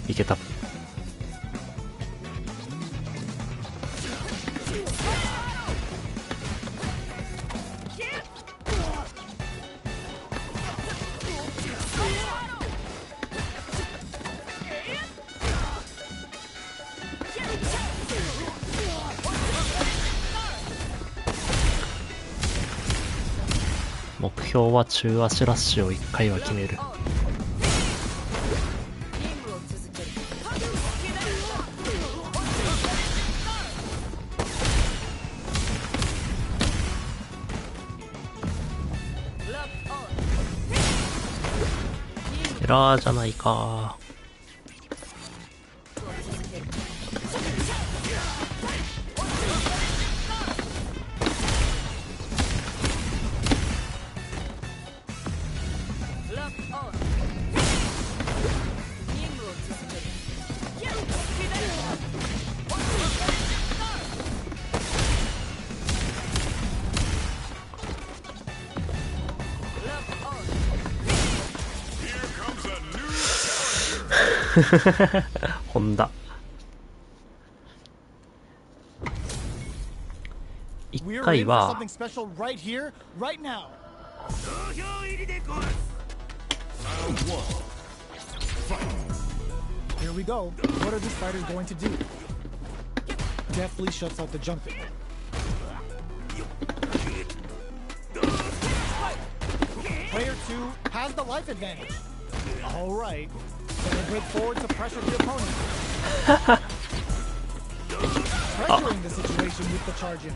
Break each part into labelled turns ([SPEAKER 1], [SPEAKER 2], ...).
[SPEAKER 1] いけた。目標は中足ラッシュを1回は決める。エラーじゃないか。ホンダ1回は
[SPEAKER 2] Here we go. What are these fighters going to do? Deftly shuts out the jumping. Player 2 has the life advantage. All right. Gonna break forward to pressure the opponent. Pressuring the situation with the charge in.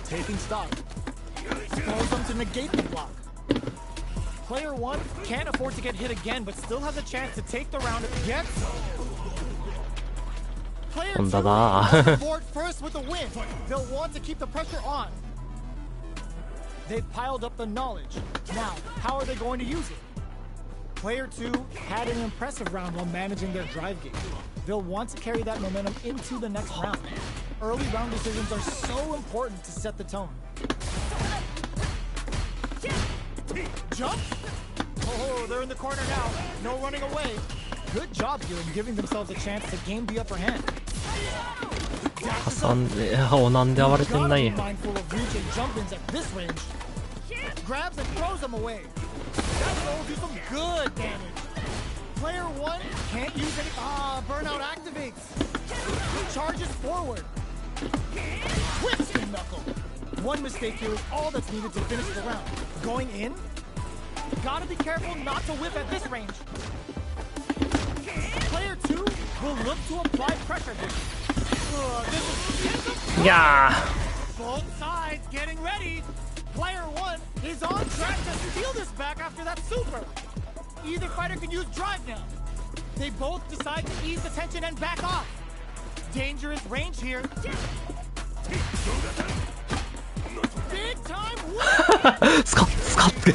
[SPEAKER 2] Taking stock. Throws them to negate the block. Player 1 can't afford to get hit again, but still has a chance to take the round if he gets. Player 2 will board first with a win. They'll want to keep the pressure on. They've piled up the knowledge. Now, how are they going to use it? Player 2 had an impressive round while managing their drive game. They'll want to carry that momentum into the next round. Early round decisions are so important to set the tone. Jump! Oh, they're in the corner now. No running away. Good job here in giving themselves a chance to gain the upper hand.
[SPEAKER 1] 挟んで、なんで暴れてんない。
[SPEAKER 2] Grabs and throws them away. That will do some good damage. Player 1 can't use any. Burnout activates. Charges forward. Twisting knuckle. One mistake here is all that's needed to finish the round. Going in? Gotta be careful not to whip at this range. Player 2 will look to apply pressure here.
[SPEAKER 1] Yeah.
[SPEAKER 2] Both sides getting ready. Player 1 is on track to steal this back after that super. Either fighter can use drive now. They both decide to ease the tension and back off. Dangerous range here. Big time win!
[SPEAKER 1] スカッって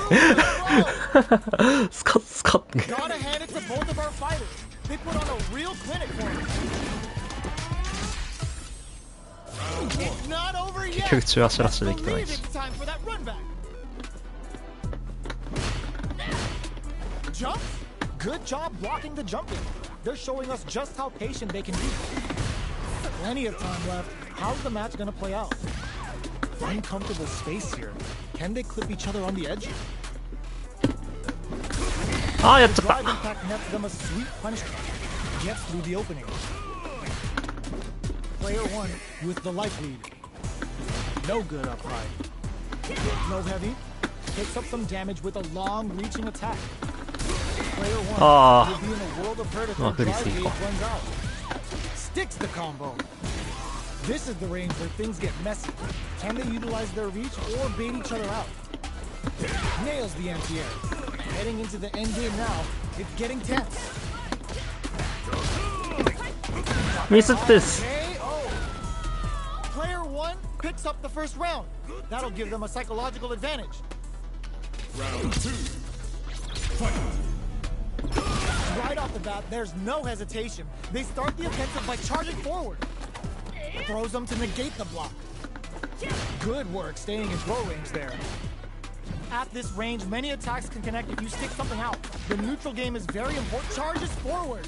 [SPEAKER 1] スカッ
[SPEAKER 2] Gotta hand it to both of our fighters. They put on a real clinic for us. It's not over yet. I believe it's time for that run back. Jump? Good job blocking the jumping. They're showing us just how patient they can be. Plenty of time left. How's the match gonna play out? Uncomfortable space here. Can they clip each other on the edge?
[SPEAKER 1] やっちゃった。
[SPEAKER 2] Drive impact nets them a sweet punishment. Gets through the opening. Player 1 with the life lead. No good up high. No heavy. Takes up some damage with a long reaching attack. Player 1 will be in a world of hurt if the drive gauge runs out. Sticks the combo. This is the range where things get messy. Can they utilize their reach or bait each other out? Nails the anti-air. Heading into the end game now. It's getting tense.
[SPEAKER 1] Miss this.
[SPEAKER 2] Player 1 picks up the first round. That'll give them a psychological advantage.
[SPEAKER 3] Round 2. Fight.
[SPEAKER 2] Right off the bat, there's no hesitation. They start the offensive by charging forward. Throws them to negate the block. Good work staying in throw range there. At this range, many attacks can connect if you stick something out. The neutral game is very important. Charges forward.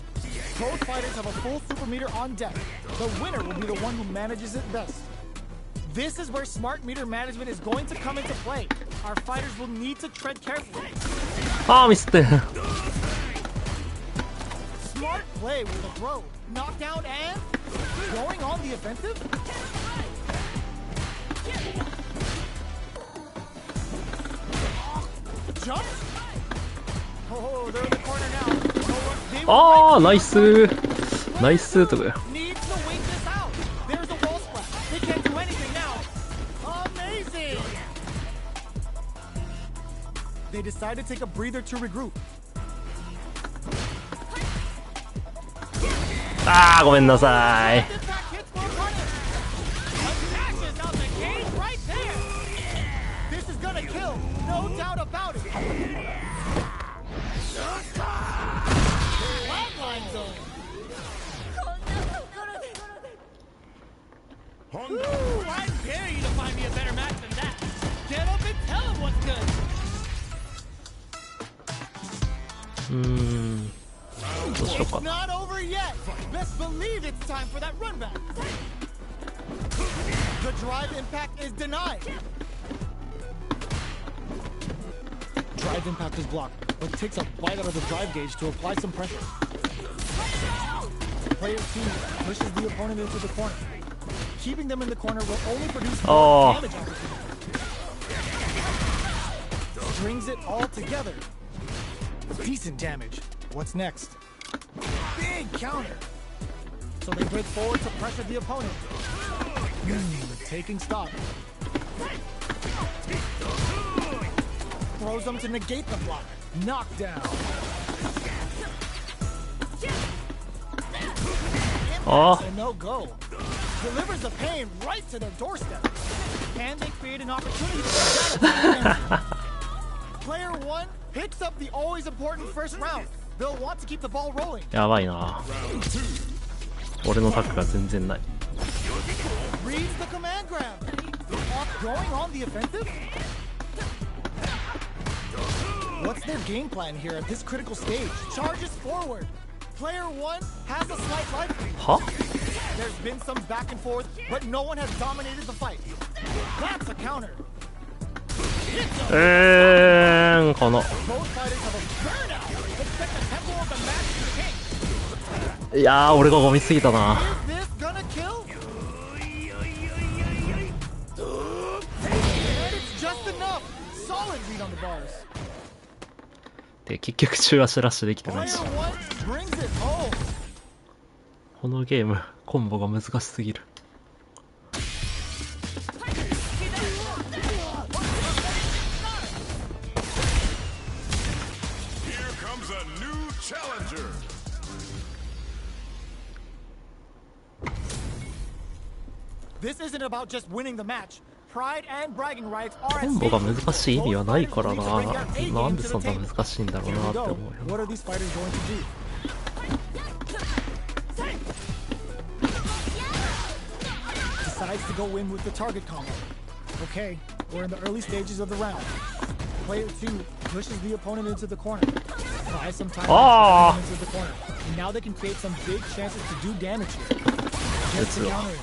[SPEAKER 2] Both fighters have a full super meter on deck. The winner will be the one who manages it best. This is where smart meter management is going to come into play. Our fighters will need to tread carefully.
[SPEAKER 1] あーミスって
[SPEAKER 2] Smart play with the throw. Knockdown and going on the offensive. Jump. Oh, they're in the corner now. They were
[SPEAKER 1] あー
[SPEAKER 2] right
[SPEAKER 1] ナイスナイスとか
[SPEAKER 2] needs to wait this out. There's a wall splat. They can't do anything now. Amazing. They decide to take a breather to regroup.
[SPEAKER 1] あーごめんなさい
[SPEAKER 2] Impact hits for a punish. Smashes out the cage right there. This is gonna kill, no doubt about it. Flatline zone. Ooh, I dare you to find me a better match than that. Get up and tell him what's good.
[SPEAKER 1] どうしよう
[SPEAKER 2] It's
[SPEAKER 1] かな
[SPEAKER 2] not over yet. Best believe it's time for that run back. The drive impact is denied. Drive impact is blocked, but takes a bite out of the drive gauge to apply some pressure. Player 2 pushes the opponent into the corner. Keeping them in the corner will only produce more damage opportunity. Strings it all together. Decent damage. What's next? Big counter. So they break forward to pressure the opponent. Taking stock. Throws them to negate the block. Knockdown.
[SPEAKER 1] あ
[SPEAKER 2] A no-go. Delivers the pain right to their doorstep. And they create an opportunity for battle. Player 1 picks up the always important first round. They'll want to keep the ball rolling.
[SPEAKER 1] やばいな俺のタックが全然ない
[SPEAKER 2] Reads the command grab. Going on the offensive? What's their game plan here at this critical stage? Charges forward. Player 1 has a slight life lead.
[SPEAKER 1] は
[SPEAKER 2] There's been some back and forth, but no one has dominated the fight. That's a counter.
[SPEAKER 1] この
[SPEAKER 2] Both fighters have a burnout. Expect the tempo of the match to change.
[SPEAKER 1] いやー俺がゴミすぎたな
[SPEAKER 2] Is this gonna kill? And it's just enough. Solid read on the bars.
[SPEAKER 1] で結局中足ラッシュできてない
[SPEAKER 2] Player
[SPEAKER 1] し
[SPEAKER 2] 1 brings it home.
[SPEAKER 1] このゲームコンボが難しすぎる
[SPEAKER 3] Here comes a new challenger.
[SPEAKER 2] This isn't about just winning the match. Pride and bragging rights are
[SPEAKER 1] コ
[SPEAKER 2] at
[SPEAKER 1] ンボが
[SPEAKER 2] stake.
[SPEAKER 1] 難しい意味はないから
[SPEAKER 2] Both
[SPEAKER 1] な
[SPEAKER 2] fighters will need to bring their A
[SPEAKER 1] なん
[SPEAKER 2] game
[SPEAKER 1] で
[SPEAKER 2] to
[SPEAKER 1] そん
[SPEAKER 2] the
[SPEAKER 1] な
[SPEAKER 2] table.
[SPEAKER 1] 難しいんだろう
[SPEAKER 2] Here
[SPEAKER 1] な
[SPEAKER 2] we
[SPEAKER 1] って
[SPEAKER 2] go.
[SPEAKER 1] 思うよ
[SPEAKER 2] What are these fighters going to do? Decides to go in with the target combo. Okay, we're in the early stages of the round. Player 2 pushes the opponent into the corner. Buys some time
[SPEAKER 1] Ah!
[SPEAKER 2] into the corner. And now they can create some big chances to do damage here. Gets the counter in.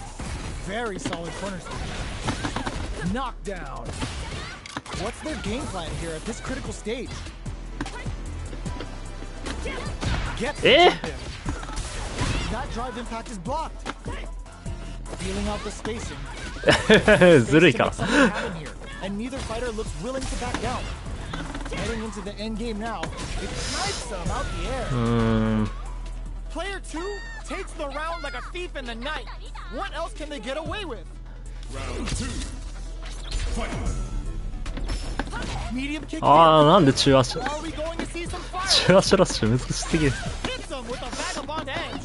[SPEAKER 2] Very solid corner side. Knockdown. What's their game plan here at this critical stage? Gets the
[SPEAKER 1] Eh?
[SPEAKER 2] jump in. That drive impact is blocked. Feeling out the spacing.
[SPEAKER 1] ずるいから
[SPEAKER 2] Something happen here, and neither fighter looks willing to back down. Heading into the end game now, it snipes them out the air. Player 2 takes the round like a thief in the night. What else can they get away with?
[SPEAKER 3] Round 2. Fight.
[SPEAKER 2] Medium kick.
[SPEAKER 1] あーなんで中足
[SPEAKER 2] Are we going to see some fire?
[SPEAKER 1] 中足ラッシュ難しすぎる
[SPEAKER 2] Hits him with a vagabond edge.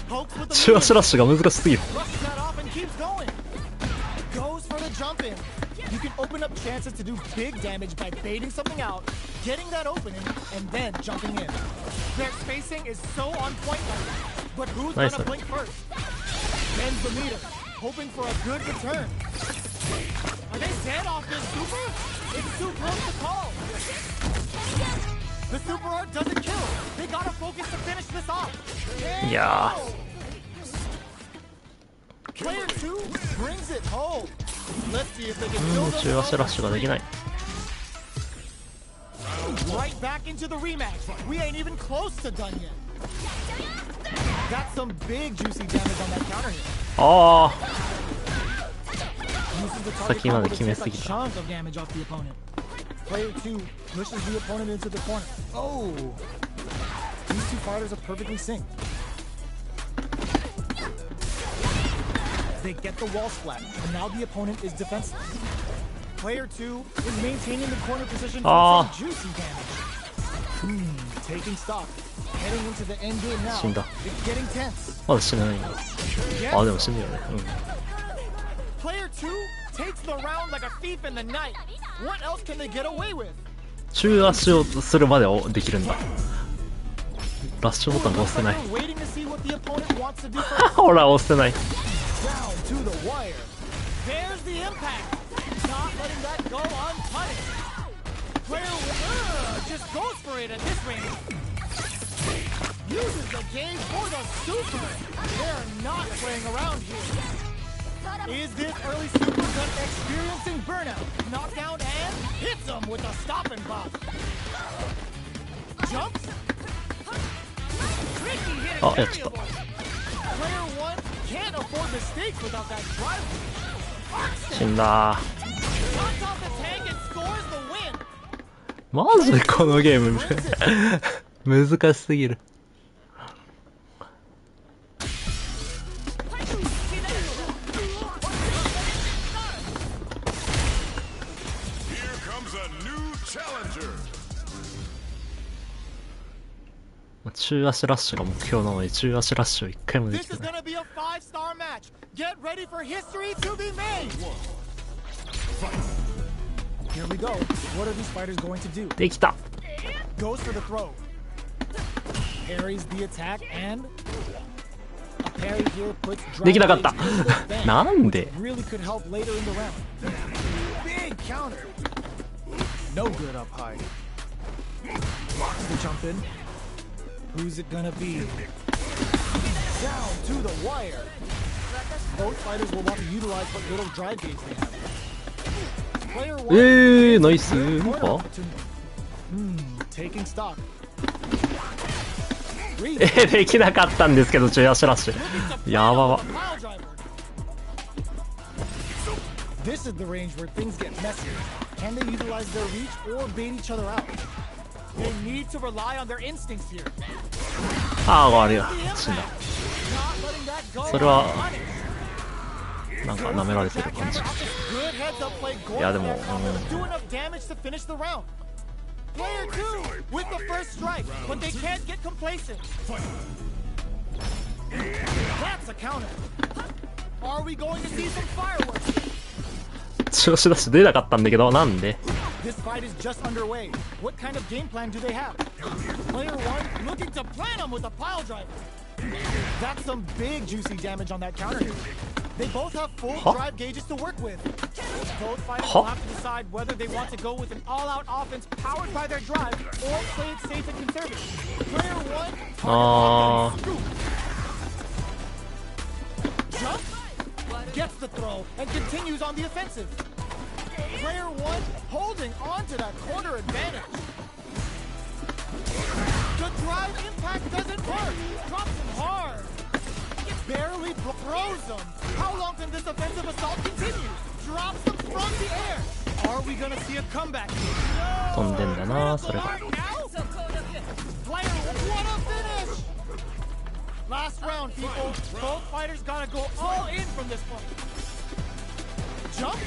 [SPEAKER 2] Pokes with the
[SPEAKER 1] 中
[SPEAKER 2] medium.
[SPEAKER 1] 足ラッシュが難しすぎる
[SPEAKER 2] Brushes that off and keeps going. Goes for the jump in. You can open up chances to do big damage by baiting something out, getting that opening, and then jumping in. Their spacing is so on point right now. But who's
[SPEAKER 1] Nice
[SPEAKER 2] gonna
[SPEAKER 1] one.
[SPEAKER 2] blink first? Bends the meter, hoping for a good return. Are they dead off this super? It's too close to call. The super art doesn't kill. They gotta focus to finish this off.
[SPEAKER 1] いや
[SPEAKER 2] Player 2 brings it home. Let's see if they can build
[SPEAKER 1] 中足ラッシュができない。
[SPEAKER 2] right back into the rematch. We ain't even close to done yet. Got some big juicy damage on that counter hit.
[SPEAKER 1] ああ
[SPEAKER 2] Uses the
[SPEAKER 1] 先
[SPEAKER 2] target
[SPEAKER 1] まで
[SPEAKER 2] combo
[SPEAKER 1] 決
[SPEAKER 2] to
[SPEAKER 1] め
[SPEAKER 2] take
[SPEAKER 1] す
[SPEAKER 2] a
[SPEAKER 1] ぎた。
[SPEAKER 2] chunk of damage off the opponent. Player 2 pushes the opponent into the corner. Oh! These two fighters are perfectly synced. They get the wall splat, and now the opponent is defenseless. Player 2 is maintaining the corner position for some juicy damage. Taking stock. Heading into the end game now.
[SPEAKER 1] 死んだ。
[SPEAKER 2] It's getting tense.
[SPEAKER 1] まだ死なないんだ。あ、でも死んだよね。
[SPEAKER 2] Player 2 takes the round like a thief in the night. What else can they get away with?
[SPEAKER 1] 中足をするまでできるんだ。ラッシュボタンが押せない。
[SPEAKER 2] Waiting to see what the opponent wants to do first.
[SPEAKER 1] ほら、押せない。
[SPEAKER 2] Down to the wire. There's the impact. Not letting that go unpunished. Player just goes for it at this range. Uses the gauge for the super. They're not playing around here. Is this early super gun experiencing burnout? Knockdown and hits him with a stop and pop. Jumps. Tricky hit
[SPEAKER 1] Oh,
[SPEAKER 2] is
[SPEAKER 1] it's-
[SPEAKER 2] variable. Player 1 can't afford mistakes without that drive.
[SPEAKER 1] 死んだ。
[SPEAKER 2] Knocks off the tank and scores the win.
[SPEAKER 1] マジでこのゲーム難しすぎる。
[SPEAKER 3] Here comes a new challenger.
[SPEAKER 1] 中足ラッシュが目標なのに中足ラッシュを一回もでき
[SPEAKER 2] This
[SPEAKER 1] て
[SPEAKER 2] is
[SPEAKER 1] ない。
[SPEAKER 2] gonna be a 5-star match. Get ready for history to be made. Here we go. What are these fighters going to do?
[SPEAKER 1] できた。
[SPEAKER 2] Goes for the throw. Parries the attack and a parry here puts
[SPEAKER 1] できなかった。
[SPEAKER 2] drive into the bank,
[SPEAKER 1] なんで
[SPEAKER 2] really could help later in the round. Big counter. No good up high. Blocks the jump in. Who's it gonna be? Down to the wire. Both fighters will want to utilize what little drive gauge they have. Player 1
[SPEAKER 1] ナイス。
[SPEAKER 2] corner
[SPEAKER 1] あ
[SPEAKER 2] opportunity. Taking stock.
[SPEAKER 1] できなかったんですけど中足ラッシュ。やばば。
[SPEAKER 2] This is the range where things get messy. Can they utilize their reach or bait each other out? They need to rely on their instincts here.
[SPEAKER 1] ああ、悪いわ。死んだ。
[SPEAKER 2] Not letting that go.
[SPEAKER 1] それはなんか舐められてる感じ。
[SPEAKER 2] Good heads up play going
[SPEAKER 1] いやでも、
[SPEAKER 2] do enough damage to finish the round. Player 2 with the first strike, but they can't get complacent. That's a counter. Are we going to see some fireworks?
[SPEAKER 1] 中足ラッシュ出なかったんだけど、なんで
[SPEAKER 2] This fight is just underway. What kind of game plan do they have? Player 1 looking to plant him with a pile driver. That's some big juicy damage on that counter hit. They both have full drive gauges to work with. Both fighters will have to decide whether they want to go with an all-out offense powered by their drive or play it safe and conservative. Player 1 target scoop. Jump, gets the throw, and continues on the offensive. Player 1 holding on to that corner advantage. The drive impact doesn't work. Drops him hard. Barely throws him. How long can this offensive assault continue? Drops him from the air. Are we gonna see a comeback here?
[SPEAKER 1] 飛んでんだな、それが。
[SPEAKER 2] Player, what a finish! Last round, people. Both fighters gotta go all in from this point. Jump.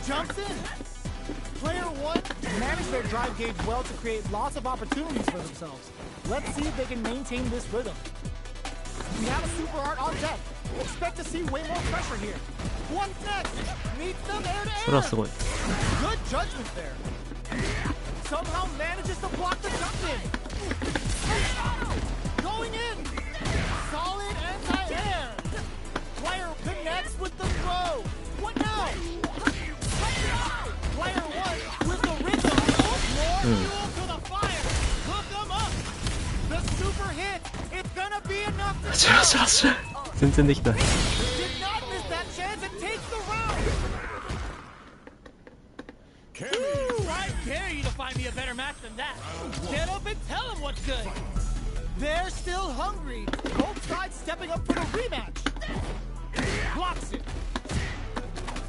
[SPEAKER 2] Jumps in. Player 1 managed their drive gauge well to create lots of opportunities for themselves. Let's see if they can maintain this rhythm. We have a super art on deck. Expect to see way more pressure here. What's next? Meets them air to
[SPEAKER 1] それは
[SPEAKER 2] air.
[SPEAKER 1] すごい。
[SPEAKER 2] Good judgment there. Somehow manages to block the jump in. Going in. Solid anti-air. Player connects.
[SPEAKER 1] シュラッシュラッシュ。全然できてない。
[SPEAKER 2] Did not miss that chance and takes the round. Ooh, I dare you to find me a better match than that. Get up and tell him what's good. They're still hungry. Both sides stepping up for the rematch. Blocks it.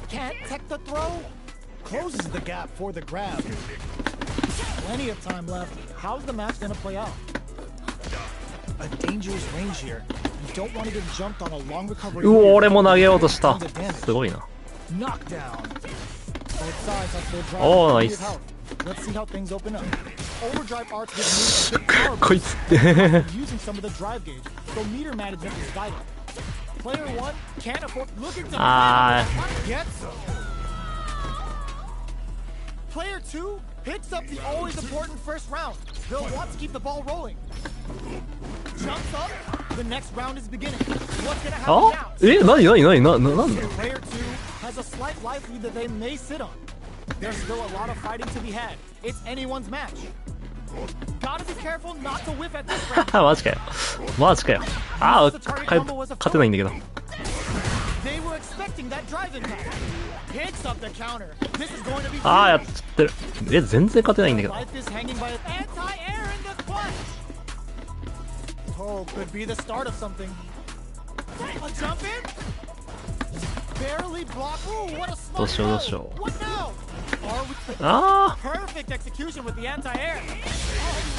[SPEAKER 2] Can't tech the throw. Closes the gap for the grab. Plenty of time left. How's the match gonna play out? A dangerous range here. You don't want to get jumped on a long recovery.
[SPEAKER 1] うお、俺も投げようとした。すごいな。
[SPEAKER 2] Knockdown. Both sides have full drive.
[SPEAKER 1] Oh, nice.
[SPEAKER 2] Let's see how things open up. Overdrive arts gives me a big power
[SPEAKER 1] こいつって
[SPEAKER 2] using some of the drive gauge, so meter management is vital. Player 1 can't afford looking to get some. Player 2 picks up the always important first round. They'll want to keep the ball rolling. Jumps up. The next round is beginning. What's gonna happen
[SPEAKER 1] あ
[SPEAKER 2] now?
[SPEAKER 1] え、なになになになんだ
[SPEAKER 2] Player 2 has a slight life lead that they may sit on. There's still a lot of fighting to be had. It's anyone's match. Gotta be careful not to whiff at this round.
[SPEAKER 1] マジかよ。マジかよ。ああ、勝てないんだけど。
[SPEAKER 2] They were expecting that drive impact. Hits up the counter. This is going to be
[SPEAKER 1] ああ、やっちゃってる。え、全然勝てないんだけど。
[SPEAKER 2] Life is hanging by anti-air in the clutch. Oh, could be the start of something. A jump in? Barely block. Ooh, what a smart
[SPEAKER 1] どうしようどうしよう。
[SPEAKER 2] What now? Are we...
[SPEAKER 1] あ
[SPEAKER 2] Perfect execution with the anti-air. Oh,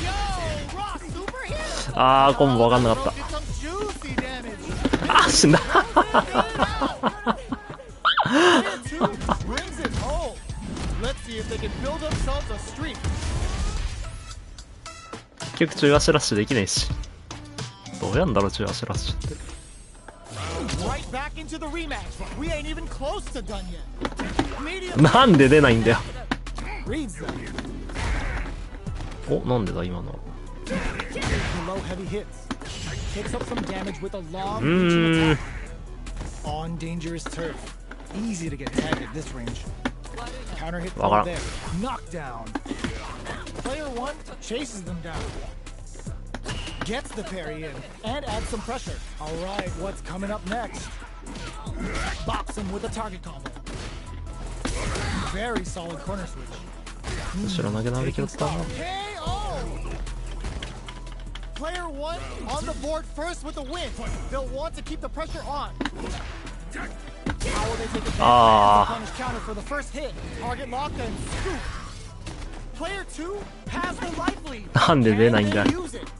[SPEAKER 2] yo, raw super hit.
[SPEAKER 1] あ、あー、コンボわかんなかっ
[SPEAKER 2] Get some juicy damage.
[SPEAKER 1] た。あー、死んだ。
[SPEAKER 2] Player 2 brings it home. Let's see if they can build themselves a streak.
[SPEAKER 1] 結局中足ラッシュできないし。どうやんだろう中足ラッシュって。
[SPEAKER 2] Right back into the rematch. We ain't even close to done yet. Medium
[SPEAKER 1] なんで出ないんだよ。
[SPEAKER 2] reads them.
[SPEAKER 1] お、なんでだ今の。
[SPEAKER 2] Below heavy hits. Takes up some damage with a long reaching attack. On dangerous turf. Easy to get tagged at this range. Counter hit from there. Knockdown. Player 1 chases them down. Gets the parry in and adds some pressure. All right, what's coming up next? Box him with a target combo. Very solid corner switch.
[SPEAKER 1] 後ろ投げきだったな。
[SPEAKER 2] KO! Player 1 on the board first with a win. They'll want to keep the pressure on. How will they take advantage of the punish counter for the first hit? Target lock and scoop. Player 2 has the life lead.
[SPEAKER 1] なんで出ないんだ。
[SPEAKER 2] And they use it.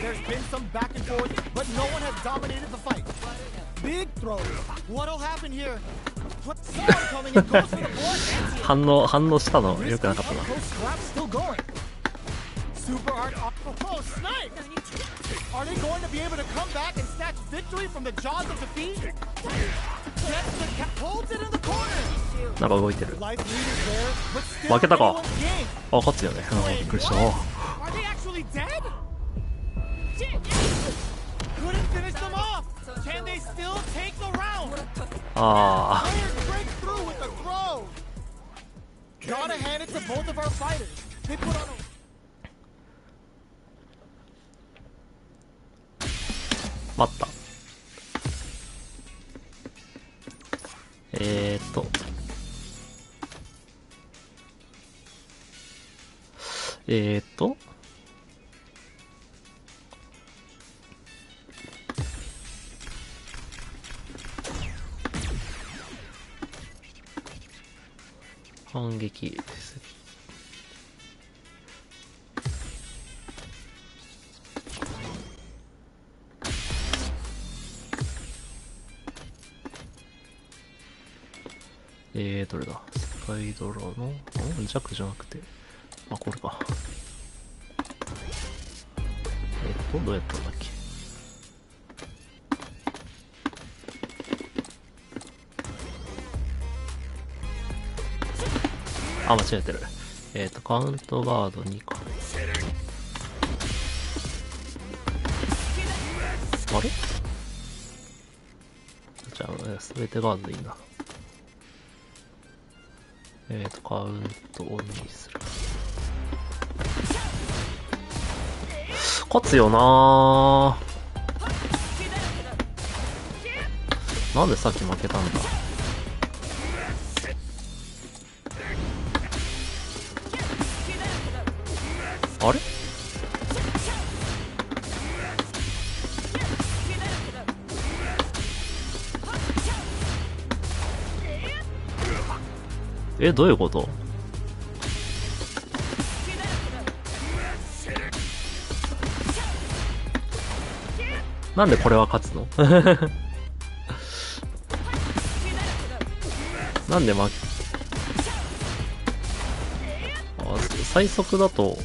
[SPEAKER 2] There's been some back and forth, but no one has dominated the fight. Big throws. What'll happen here? Someone coming in goes for the board.
[SPEAKER 1] 反応したの良くなかったな。
[SPEAKER 2] Still going. Super art. Oh, snipe! Are they going to be able to come back and snatch victory from the jaws of defeat? Gets the holds it in the corner.
[SPEAKER 1] なんか動いてる。
[SPEAKER 2] Life lead is there, but still
[SPEAKER 1] 負けたか。
[SPEAKER 2] anyone's game.
[SPEAKER 1] あ、勝つよね。びっくりした。
[SPEAKER 2] Are they actually dead? Couldn't finish them off. Can they still take the round?
[SPEAKER 1] ああ。
[SPEAKER 2] Players break through with the throw. Gotta hand it to both of our fighters. They put on a...
[SPEAKER 1] 待った。反撃です。どれだスカイドラの弱じゃなくて、あ、これか。どうやったんだっけ。あ、間違えてる。カウントガード2か。あれじゃあ、すべてガードでいいんだ。カウントオンにする。勝つよななんでさっき負けたんだ。あれ？どういうこと？なんでこれは勝つの？なんで最速だと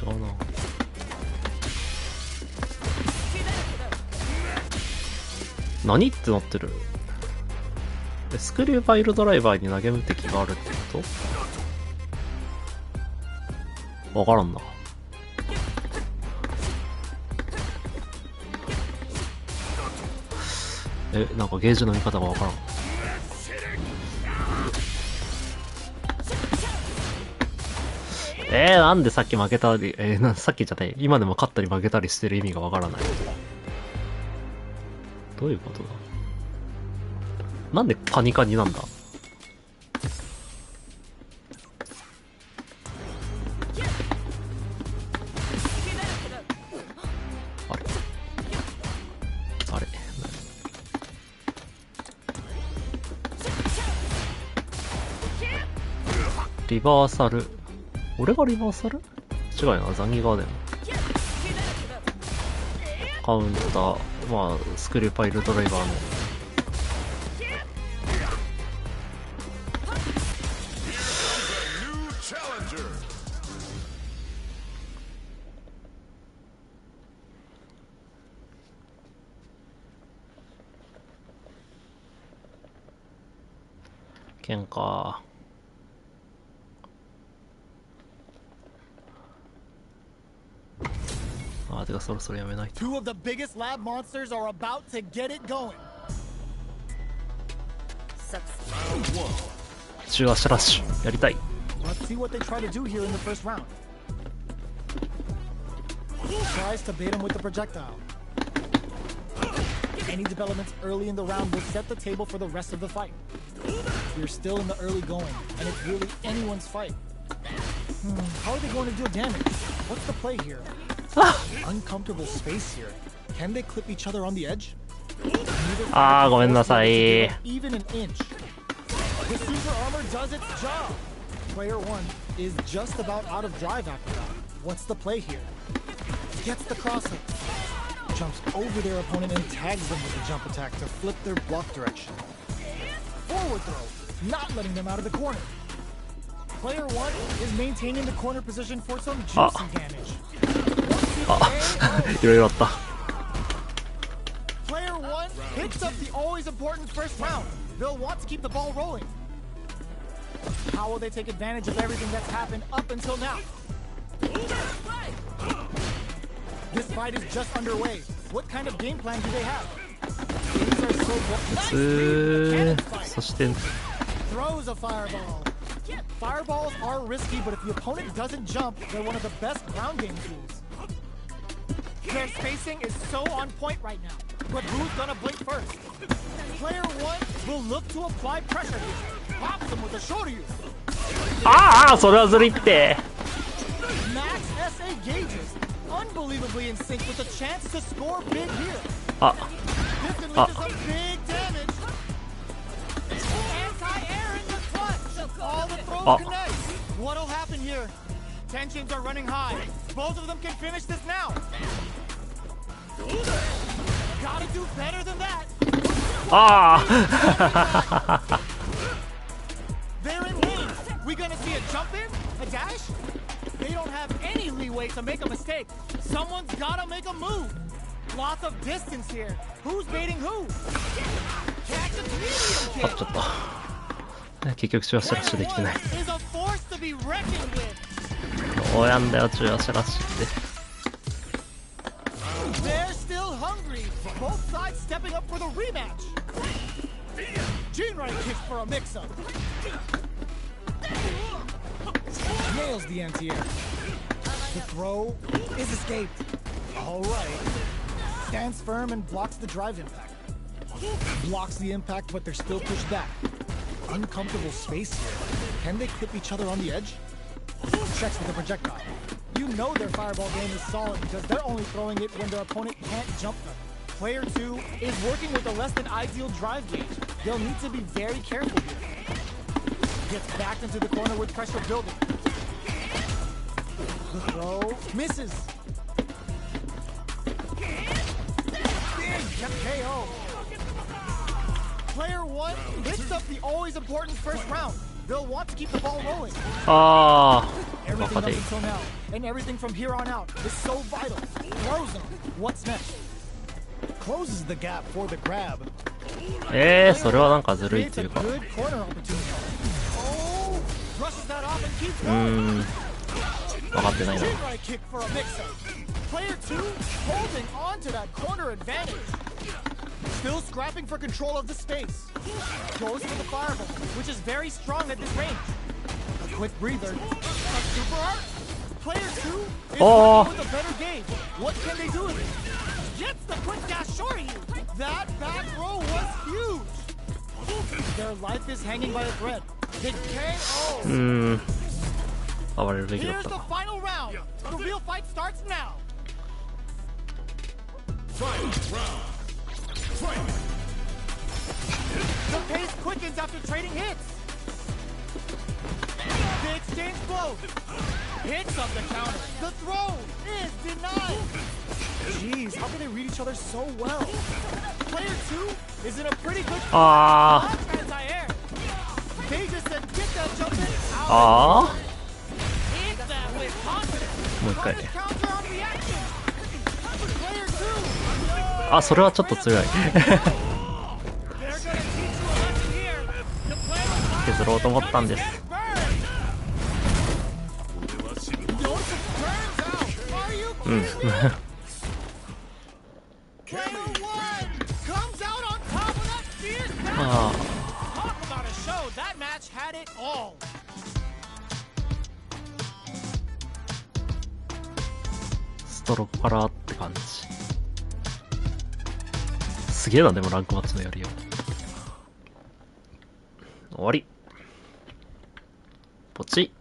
[SPEAKER 1] 違うな。何ってなってる。スクリューパイルドライバーに投げ無敵があるってことわからんな。なんかゲージの見方がわからん。なんでさっき負けたり、さっきじゃない、今でも勝ったり負けたりしてる意味がわからない。どういうことだ？なんでカニカニなんだ？あれあれリバーサル。俺がリバーサル？違うよな、残儀ガーデン。カウンター、まあ、スクリューパイルドライバーの。剣か。てかそろそろやめないと。
[SPEAKER 2] Two of the biggest lab monsters are about to get it going.
[SPEAKER 1] 中足ラッシュやりたい。
[SPEAKER 2] Let's see what they try to do here in the first round. Tries to bait him with the projectile. Any developments early in the round will set the table for the rest of the fight. We're still in the early going, and it's really anyone's fight. How are they going to do damage? What's the play here? Uncomfortable space here. Can they clip each other on the edge?
[SPEAKER 1] ごめんなさい。
[SPEAKER 2] Even an inch. The super armor does its job. Player 1 is just about out of drive after that. What's the play here? Gets the crossover. Jumps over their opponent and tags them with the jump attack to flip their block direction. Forward throw, not letting them out of the corner. Player 1 is maintaining the corner position for some juicy damage.
[SPEAKER 1] いろいろあった。
[SPEAKER 2] Player 1 picks up the always important first round. They'll want to keep the ball rolling. How will they take advantage of everything that's happened up until now? This fight is just underway. What kind of game plan do they have? Things are so
[SPEAKER 1] そして
[SPEAKER 2] throws a fireball. Fireballs are risky, but if the opponent doesn't jump, they're one of the best ground game tools. Their spacing is so on point right now, but who's gonna blink first? Player 1 will look to apply pressure here. Pops them with a shoryu.
[SPEAKER 1] それはずるいって。
[SPEAKER 2] Max SA gauges, unbelievably in sync with a chance to score big here. This can lead to some big damage. Anti-air in the clutch. All the throws connect. What'll happen here? Tensions are running high. Both of them can finish this now. Gotta do better than that. They're in lane. We gonna see a jump in? A dash? They don't have any leeway to make a mistake. Someone's gotta make a move. Lots of distance here. Who's baiting who? Catch a medium kick.
[SPEAKER 1] ちょっと結局中足ラッシュできてない。
[SPEAKER 2] Is a force to be reckoned with.
[SPEAKER 1] どうやんだよ中足ラッシュって。
[SPEAKER 2] They're still hungry. Both sides stepping up for the rematch. Jinrai kicks for a mix-up. Nails the anti-air. The throw is escaped. All right. Stands firm and blocks the drive impact. Blocks the impact, but they're still pushed back. Uncomfortable space here. Can they clip each other on the edge? Checks with the projectile. You know their fireball game is solid because they're only throwing it when their opponent can't jump them. Player 2 is working with a less than ideal drive gauge. They'll need to be very careful here. Gets backed into the corner with pressure building. The throw misses. Big KO. Player 1 picks up the always important first round. They'll want to keep the ball rolling. Everything up until now, and everything from here on out is so vital. Throws them. What's next? Closes the gap for the grab.
[SPEAKER 1] それはなんかずるいっていうか。
[SPEAKER 2] Good corner opportunity. Oh, brushes that off and keeps going.
[SPEAKER 1] 分かってないな。
[SPEAKER 2] Right kick for a mix-up. Player 2 holding on to that corner advantage. Still scrapping for control of the space. Goes for the fireball, which is very strong at this range. A quick breather. A super art. Player 2 is working with a better gauge. What can they do with it? Gets the quick dash short of you. That back row was huge. Their life is hanging by a thread. Big KO.
[SPEAKER 1] 暴れるべきだっ
[SPEAKER 2] Here's
[SPEAKER 1] た
[SPEAKER 2] the
[SPEAKER 1] か。
[SPEAKER 2] final round. The real fight starts now. The pace quickens after trading hits. The exchange blows. Hits up the counter. The throw is denied. Jeez, how can they read each other so well? Player 2 is in a pretty good spot. Anti-air. They just said get that jump in. Hit that with confidence.
[SPEAKER 1] もう一回。
[SPEAKER 2] Counter on reaction. Player 2.
[SPEAKER 1] それはちょっと強い。削ろうと思ったんです。スト6からって感じ。すげえな、でもランクマッチのやりよう。終わり。ポチッ。